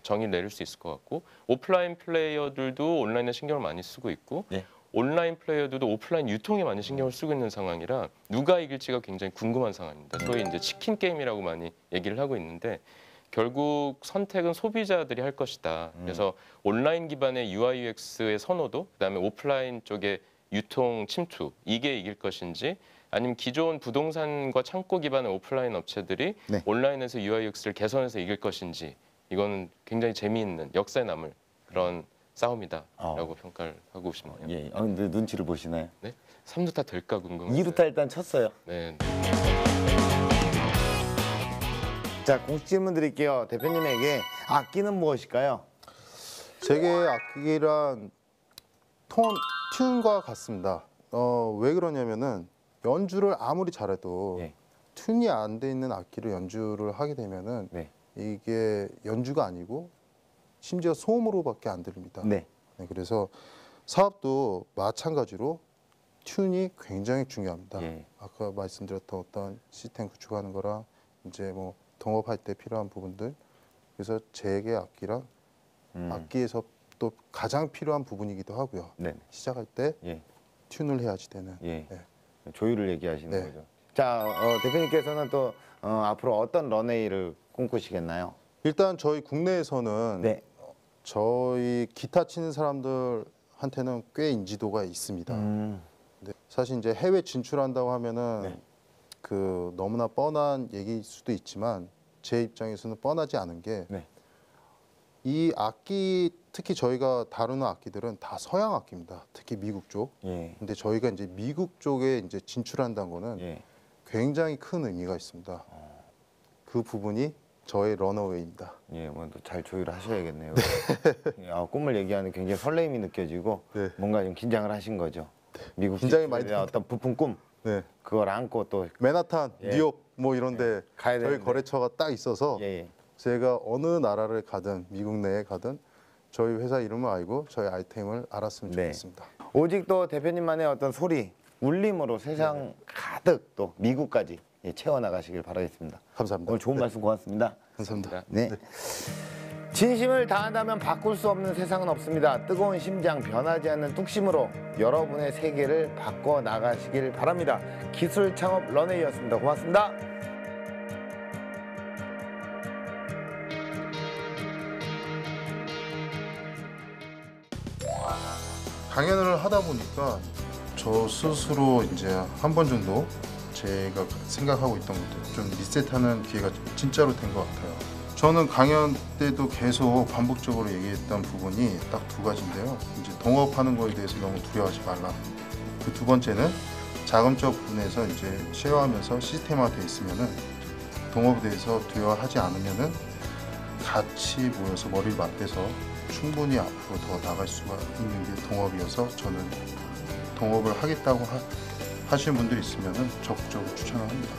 정의를 내릴 수 있을 것 같고 오프라인 플레이어들도 온라인에 신경을 많이 쓰고 있고 온라인 플레이어들도 오프라인 유통에 많이 신경을 쓰고 있는 상황이라 누가 이길지가 굉장히 궁금한 상황입니다. 소위 이제 치킨 게임이라고 많이 얘기를 하고 있는데 결국 선택은 소비자들이 할 것이다. 그래서 온라인 기반의 UI UX의 선호도, 그다음에 오프라인 쪽의 유통 침투 이게 이길 것인지 아니면 기존 부동산과 창고 기반의 오프라인 업체들이 온라인에서 UI UX를 개선해서 이길 것인지 이거는 굉장히 재미있는 역사에 남을 그런 싸움이다라고 평가를 하고 싶네요. 예, 근데 눈치를 보시나요? 네, 3루타 될까 궁금해요. 2루타 일단 쳤어요. 네. 자, 공식 질문 드릴게요. 대표님에게 악기는 무엇일까요? 제게 악기란 튠과 같습니다. 왜 그러냐면은 연주를 아무리 잘해도 튠이 안 돼 있는 악기를 연주를 하게 되면은 이게 연주가 아니고 심지어 소음으로밖에 안 들립니다. 그래서 사업도 마찬가지로 튠이 굉장히 중요합니다. 예. 아까 말씀드렸던 어떤 시스템 구축하는 거랑 이제 뭐 동업할 때 필요한 부분들. 그래서 재계 악기랑 악기에서 또 가장 필요한 부분이기도 하고요. 네. 시작할 때 예. 튠을 해야지 되는. 예. 네. 조율을 얘기하시는 네. 거죠. 자, 대표님께서는 또 앞으로 어떤 런웨이를 꿈꾸시겠나요? 일단 저희 국내에서는 네. 저희 기타 치는 사람들한테는 꽤 인지도가 있습니다. 근데 사실 이제 해외 진출한다고 하면은 네. 그 너무나 뻔한 얘기일 수도 있지만 제 입장에서는 뻔하지 않은 게 이 네. 악기 특히 저희가 다루는 악기들은 다 서양 악기입니다. 특히 미국 쪽. 예. 근데 저희가 이제 미국 쪽에 이제 진출한다는 거는 예. 굉장히 큰 의미가 있습니다. 그 부분이 저의 러너웨이입니다. 예, 뭐 또 잘 조율을 하셔야겠네요. 꿈을 얘기하는 굉장히 설레임이 느껴지고 네. 뭔가 좀 긴장을 하신 거죠. 미국 긴장이 진출에 많이 대한 어떤 부푼 꿈 네. 그걸 안고 또 맨하탄, 예. 뉴욕 뭐 이런데 가야 저희 되는데. 거래처가 딱 있어서 예. 제가 어느 나라를 가든 미국 내에 가든 저희 회사 이름을 알고 저희 아이템을 알았으면 네. 좋겠습니다. 오직 또 대표님만의 어떤 소리, 울림으로 세상 가득 또 미국까지 채워나가시길 바라겠습니다. 감사합니다. 오늘 좋은 말씀 고맙습니다. 감사합니다. 네. 진심을 다한다면 바꿀 수 없는 세상은 없습니다. 뜨거운 심장, 변하지 않는 뚝심으로 여러분의 세계를 바꿔 나가시길 바랍니다. 기술 창업 런웨이였습니다. 고맙습니다. 강연을 하다 보니까 저 스스로 이제 한 번 정도 제가 생각하고 있던 것들 좀 리셋하는 기회가 진짜로 된 것 같아요. 저는 강연 때도 계속 반복적으로 얘기했던 부분이 딱 두 가지인데요. 이제 동업하는 거에 대해서 너무 두려워하지 말라. 그 두 번째는 자금적 부분에서 이제 쉐어하면서 시스템화돼 있으면은 동업에 대해서 두려워하지 않으면은 같이 모여서 머리를 맞대서 충분히 앞으로 더 나갈 수가 있는 게 동업이어서 저는 동업을 하겠다고 하시는 분들이 있으면은 적극적으로 추천합니다.